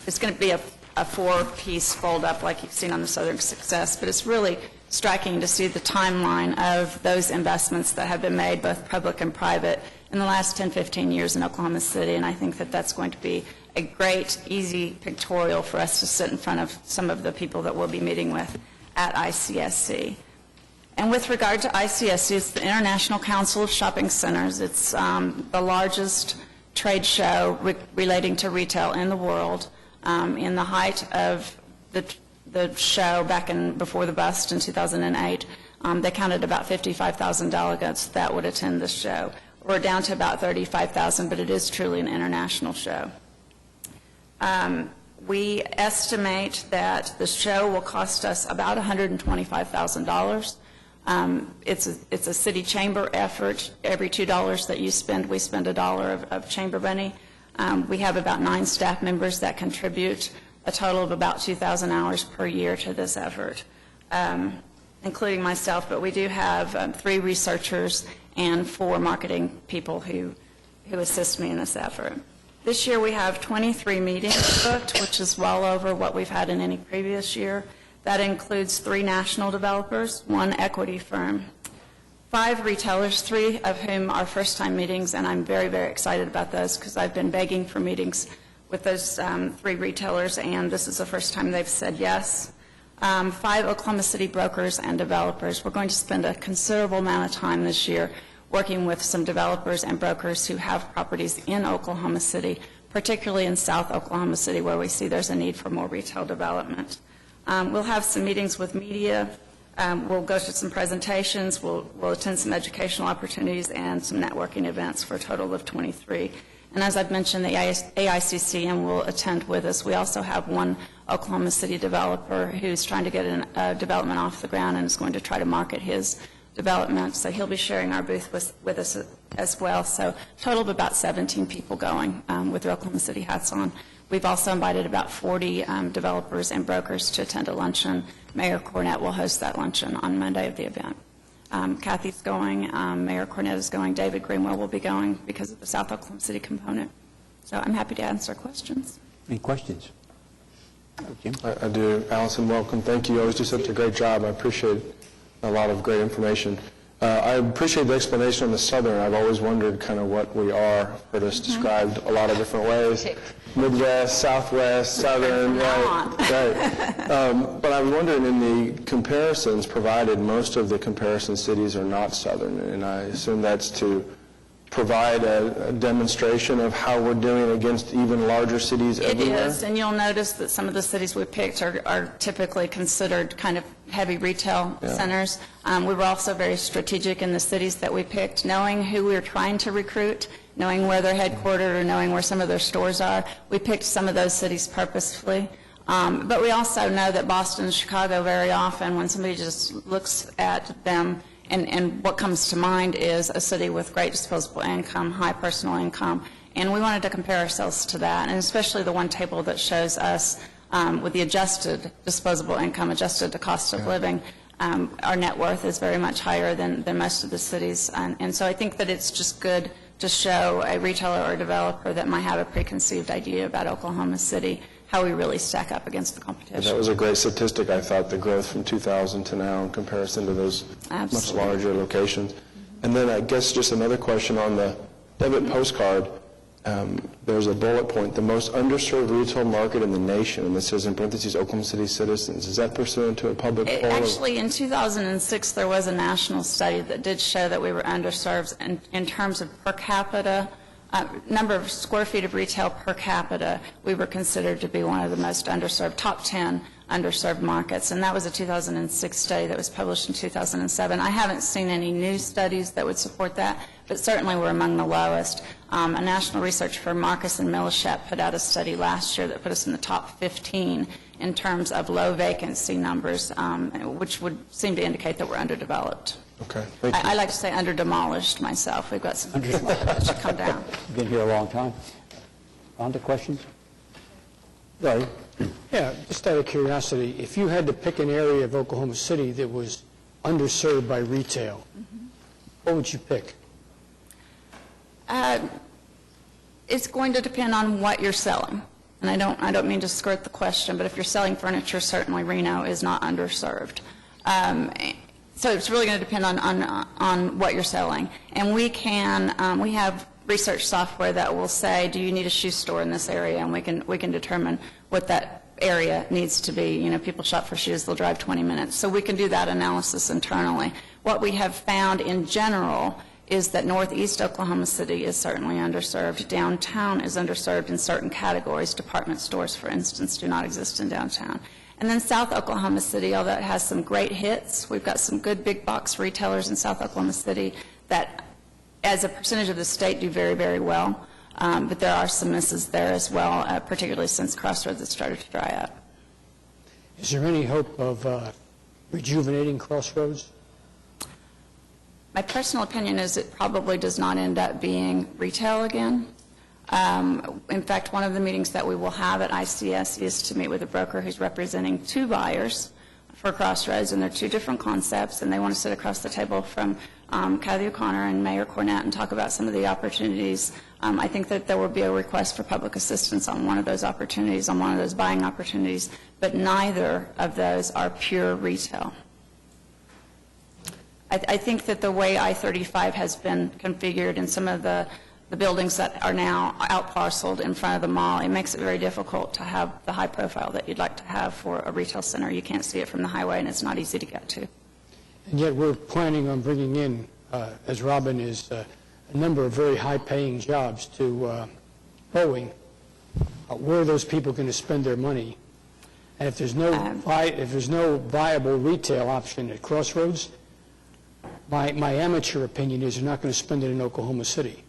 Speaker 8: it's going to be a 4-piece fold-up like you've seen on the Southern Success, but it's really striking to see the timeline of those investments that have been made, both public and private, in the last 10, 15 years in Oklahoma City, and I think that that's going to be a great, easy pictorial for us to sit in front of some of the people that we'll be meeting with at ICSC. And with regard to ICSC, it's the International Council of Shopping Centers. It's the largest trade show relating to retail in the world. In the height of the show before the bust in 2008, they counted about 55,000 delegates that would attend this show. We're down to about 35,000, but it is truly an international show. We estimate that the show will cost us about $125,000. It's a city chamber effort. Every $2 that you spend, we spend $1 of chamber money. We have about 9 staff members that contribute a total of about 2,000 hours per year to this effort, including myself, but we do have 3 researchers and 4 marketing people who assist me in this effort. This year we have 23 meetings booked, which is well over what we've had in any previous year. That includes 3 national developers, 1 equity firm, 5 retailers, 3 of whom are first-time meetings, and I'm very, very excited about those because I've been begging for meetings with those 3 retailers, and this is the first time they've said yes. 5 Oklahoma City brokers and developers. We're going to spend a considerable amount of time this year working with some developers and brokers who have properties in Oklahoma City, particularly in South Oklahoma City, where we see there's a need for more retail development. We'll have some meetings with media. We'll go to some presentations. We'll attend some educational opportunities and some networking events for a total of 23. And as I've mentioned, the AICCM will attend with us. We also have 1 Oklahoma City developer who's trying to get a development off the ground and is going to try to market his development. So he'll be sharing our booth with us as well. So a total of about 17 people going with their Oklahoma City hats on. We've also invited about 40 developers and brokers to attend a luncheon. Mayor Cornett will host that luncheon on Monday of the event. Kathy's going, Mayor Cornett is going, David Greenwell will be going because of the South Oklahoma City component. So I'm happy to answer questions.
Speaker 1: Any questions? Jim?
Speaker 5: I do. Allison, welcome. Thank you. You always do such a great job. I appreciate a lot of great information. I appreciate the explanation on the Southern. I've always wondered kind of what we are. Heard us described a lot of different ways. Midwest, Southwest, Southern, right. But I was wondering, in the comparisons provided, most of the comparison cities are not Southern, and I assume that's to provide a demonstration of how we're doing against even larger cities everywhere?
Speaker 8: It is, and you'll notice that some of the cities we picked are typically considered kind of heavy retail centers. We were also very strategic in the cities that we picked, knowing who we were trying to recruit, knowing where they're headquartered or knowing where some of their stores are. We picked some of those cities purposefully. But we also know that Boston and Chicago very often, when somebody just looks at them, and what comes to mind is a city with great disposable income, high personal income, and we wanted to compare ourselves to that, and especially the one table that shows us with the adjusted disposable income, adjusted to cost of living, our net worth is very much higher than most of the cities, and so I think that it's just good to show a retailer or a developer that might have a preconceived idea about Oklahoma City, how we really stack up against the competition.
Speaker 5: That was a great statistic, I thought, the growth from 2000 to now in comparison to those much larger locations. And then I guess just another question on the debit postcard. there's a bullet point, the most underserved retail market in the nation, and this says in parentheses, Oklahoma City citizens. Is that pursuant to a public poll?
Speaker 8: Actually, in 2006, there was a national study that did show that we were underserved in terms of per capita, number of square feet of retail per capita. We were considered to be one of the most underserved, top 10 underserved markets, and that was a 2006 study that was published in 2007. I haven't seen any new studies that would support that, but certainly we're among the lowest. A national research firm, Marcus and Millishap, put out a study last year that put us in the top 15 in terms of low vacancy numbers, which would seem to indicate that we're underdeveloped.
Speaker 5: Okay, thank you.
Speaker 8: I like to say under-demolished myself. We've got some that should come down.
Speaker 1: Been here a long time. On to questions? Larry?
Speaker 9: Yeah, just out of curiosity, if you had to pick an area of Oklahoma City that was underserved by retail, what would you pick?
Speaker 8: It's going to depend on what you're selling. And I don't mean to skirt the question, but if you're selling furniture, certainly Reno is not underserved. So it's really going to depend on what you're selling. And we have research software that will say, do you need a shoe store in this area? And we can determine what that area needs to be. You know, people shop for shoes, they'll drive 20 minutes. So we can do that analysis internally. What we have found in general is that northeast Oklahoma City is certainly underserved. Downtown is underserved in certain categories. Department stores, for instance, do not exist in downtown. And then South Oklahoma City, although it has some great hits, we've got some good big box retailers in South Oklahoma City that, as a percentage of the state, do very, very well. But there are some misses there as well, particularly since Crossroads has started to dry up.
Speaker 9: Is there any hope of rejuvenating Crossroads?
Speaker 8: My personal opinion is it probably does not end up being retail again. In fact, one of the meetings that we will have at ICS is to meet with a broker who's representing two buyers for Crossroads, and they're two different concepts, and they want to sit across the table from Kathy O'Connor and Mayor Cornett and talk about some of the opportunities. I think that there will be a request for public assistance on one of those opportunities, on one of those buying opportunities, but neither of those are pure retail. I think that the way I-35 has been configured in some of the buildings that are now out-parceled in front of the mall, it makes it very difficult to have the high profile that you'd like to have for a retail center. You can't see it from the highway, and it's not easy to get to.
Speaker 9: And yet we're planning on bringing in, as Robin is, a number of very high-paying jobs to Boeing. Where are those people going to spend their money? And if there's no viable retail option at Crossroads, my amateur opinion is you're not going to spend it in Oklahoma City.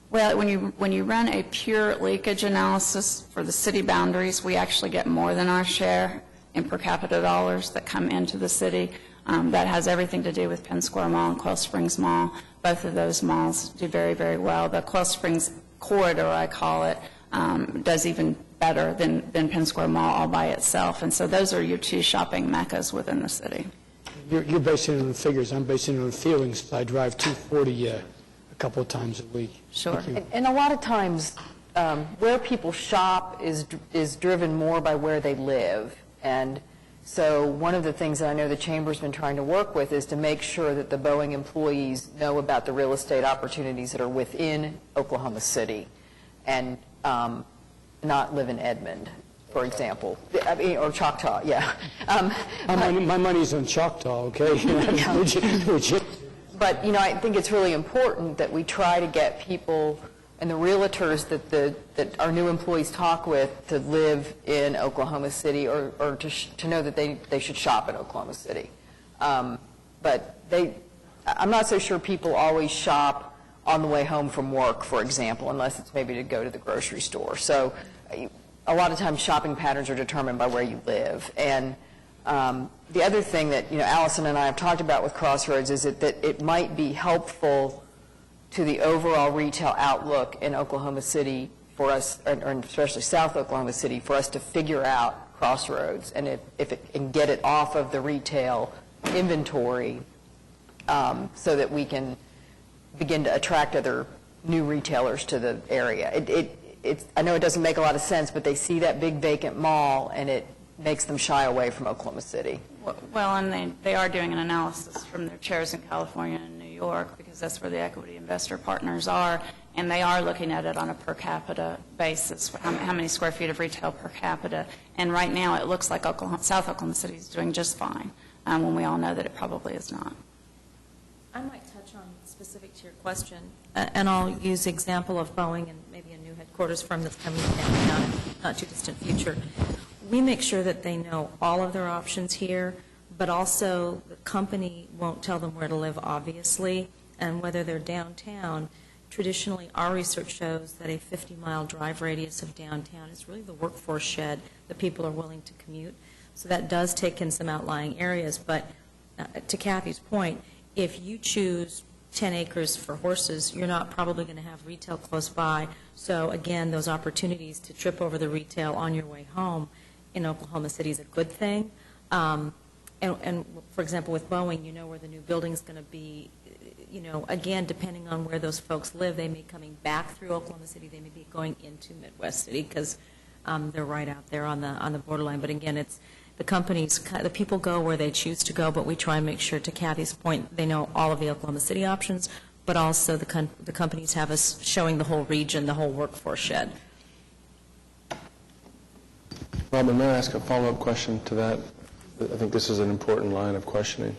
Speaker 8: Well, when you run a pure leakage analysis for the city boundaries, we actually get more than our share in per capita dollars that come into the city. That has everything to do with Penn Square Mall and Quail Springs Mall. Both of those malls do very, very well. The Quail Springs corridor, I call it, does even better than Penn Square Mall all by itself. And so those are your two shopping meccas within the city.
Speaker 9: You're basing it on figures. I'm basing it on feelings. I drive 240 a couple of times a week.
Speaker 8: Sure.
Speaker 2: And a lot of times, where people shop is driven more by where they live. And so one of the things that I know the Chamber's been trying to work with is to make sure that the Boeing employees know about the real estate opportunities that are within Oklahoma City and not live in Edmond, for example. I mean, or Choctaw, yeah.
Speaker 9: My money's on Choctaw, okay? Legit.
Speaker 2: But, you know, I think it's really important that we try to get people and the realtors that our new employees talk with to live in Oklahoma City or to know that they should shop in Oklahoma City. But I'm not so sure people always shop on the way home from work, for example, unless it's maybe to go to the grocery store. So a lot of times shopping patterns are determined by where you live. And the other thing that, you know, Allison and I have talked about with Crossroads is that it might be helpful to the overall retail outlook in Oklahoma City for us, or especially South Oklahoma City, for us to figure out Crossroads and if it can get it off of the retail inventory so that we can begin to attract other new retailers to the area. I know it doesn't make a lot of sense, but they see that big vacant mall and it makes them shy away from Oklahoma City.
Speaker 8: Well, and they are doing an analysis from their chairs in California and New York because that's where the equity investor partners are. and they are looking at it on a per capita basis, how many square feet of retail per capita. And right now, it looks like South Oklahoma City is doing just fine, when we all know that it probably is not.
Speaker 10: I might touch on specific to your question, and I'll use the example of Boeing and maybe a new headquarters firm that's coming down in not too distant future. We make sure that they know all of their options here, but also the company won't tell them where to live, obviously, and whether they're downtown. Traditionally, our research shows that a 50-mile drive radius of downtown is really the workforce shed that people are willing to commute. So that does take in some outlying areas, but to Kathy's point, if you choose 10 acres for horses, you're not probably going to have retail close by. So again, those opportunities to trip over the retail on your way home in Oklahoma City is a good thing. And for example, with Boeing, you know where the new building's going to be. You know, again, depending on where those folks live, they may be coming back through Oklahoma City. They may be going into Midwest City because they're right out there on the borderline. But again, it's the companies, the people go where they choose to go, but we try and make sure, to Kathy's point, they know all of the Oklahoma City options, but also the companies have us showing the whole region, the whole workforce shed.
Speaker 5: Robin, may I ask a follow-up question to that? I think this is an important line of questioning.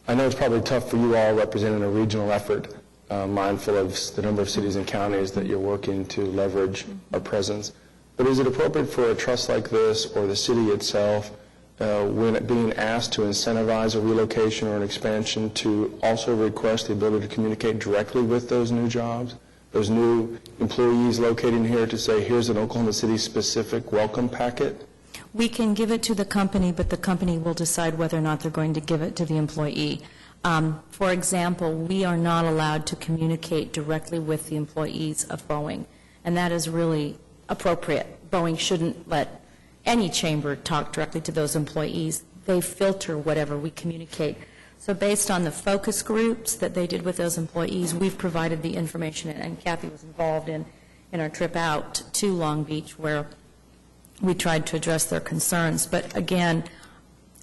Speaker 5: I know it's probably tough for you all representing a regional effort, mindful of the number of cities and counties that you're working to leverage our presence. But is it appropriate for a trust like this or the city itself, when it being asked to incentivize a relocation or an expansion, to also request the ability to communicate directly with those new jobs, those new employees locating here, to say, here's an Oklahoma City-specific welcome packet?
Speaker 10: We can give it to the company, but the company will decide whether or not they're going to give it to the employee. For example, we are not allowed to communicate directly with the employees of Boeing, and that is really appropriate. Boeing shouldn't let any chamber talk directly to those employees. They filter whatever we communicate. So based on the focus groups that they did with those employees, we've provided the information, and Kathy was involved in our trip out to Long Beach, where we tried to address their concerns. But again,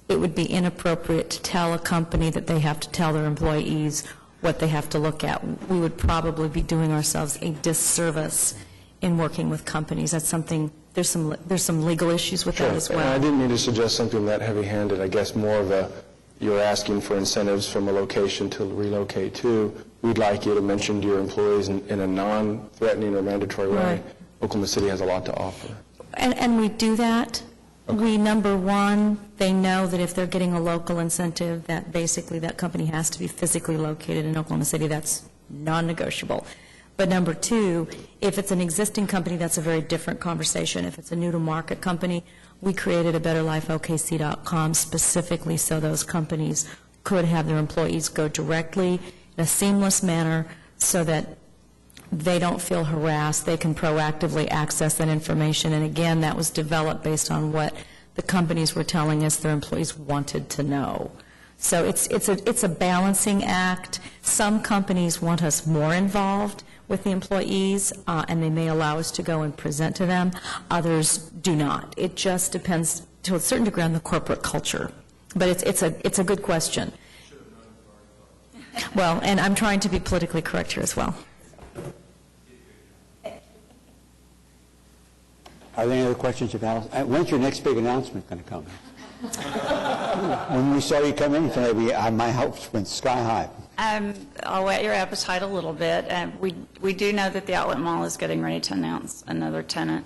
Speaker 10: it would be inappropriate to tell a company that they have to tell their employees what they have to look at. We would probably be doing ourselves a disservice in working with companies. That's something, there's some legal issues with that as well.
Speaker 5: And I didn't mean to suggest something that heavy-handed. I guess more of a, you're asking for incentives from a location to relocate to. We'd like you to mention to your employees in a non-threatening or mandatory way.
Speaker 10: Right.
Speaker 5: Oklahoma City has a lot to offer.
Speaker 10: And we do that. We, number one, they know that if they're getting a local incentive, that basically that company has to be physically located in Oklahoma City. That's non-negotiable. But number two, if it's an existing company, that's a very different conversation. If it's a new-to-market company, we created a betterlifeokc.com specifically so those companies could have their employees go directly in a seamless manner so that they don't feel harassed. They can proactively access that information. And again, that was developed based on what the companies were telling us their employees wanted to know. So it's a balancing act. Some companies want us more involved with the employees, and they may allow us to go and present to them. Others do not. It just depends to a certain degree on the corporate culture. But it's a good question. Well, and I'm trying to be politically correct here as well.
Speaker 1: Are there any other questions of Alice? When's your next big announcement going to come? When we saw you come in today, my hopes went sky high.
Speaker 8: I'll whet your appetite a little bit. We do know that the Outlet Mall is getting ready to announce another tenant.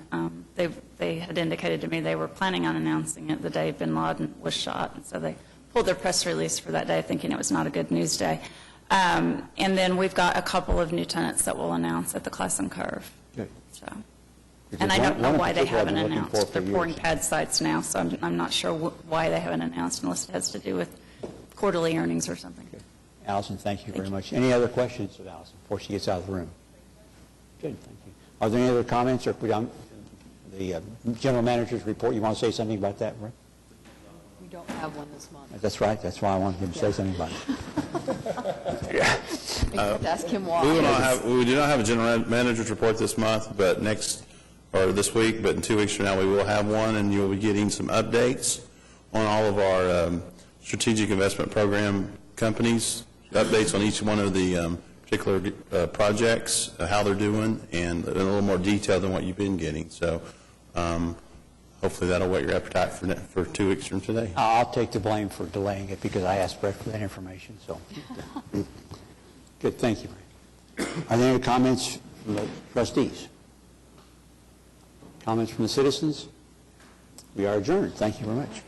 Speaker 8: They had indicated to me they were planning on announcing it the day bin Laden was shot, and so they pulled their press release for that day, thinking it was not a good news day. And then we've got a couple of new tenants that we'll announce at the Classen Curve.
Speaker 1: Good.
Speaker 8: So. And I don't know why they haven't announced. They're pouring pad sites now, so I'm not sure why they haven't announced, unless it has to do with quarterly earnings or something.
Speaker 1: Good. Allison, thank you very much. Any other questions of Allison before she gets out of the room? Good, thank you. Are there any other comments or put on the general manager's report? You want to say something about that, Rick?
Speaker 2: We don't have one this month.
Speaker 1: That's right. That's why I wanted him to say something about it.
Speaker 2: Except ask him why.
Speaker 11: We do not have a general manager's report this month, but this week, but in 2 weeks from now we will have one, and you'll be getting some updates on all of our strategic investment program companies, updates on each one of the particular projects, how they're doing, and in a little more detail than what you've been getting. So hopefully that'll whet your appetite for 2 weeks from today.
Speaker 1: I'll take the blame for delaying it because I asked Brett for that information, so. Good, thank you. Are there any comments from the trustees? Comments from the citizens? We are adjourned. Thank you very much.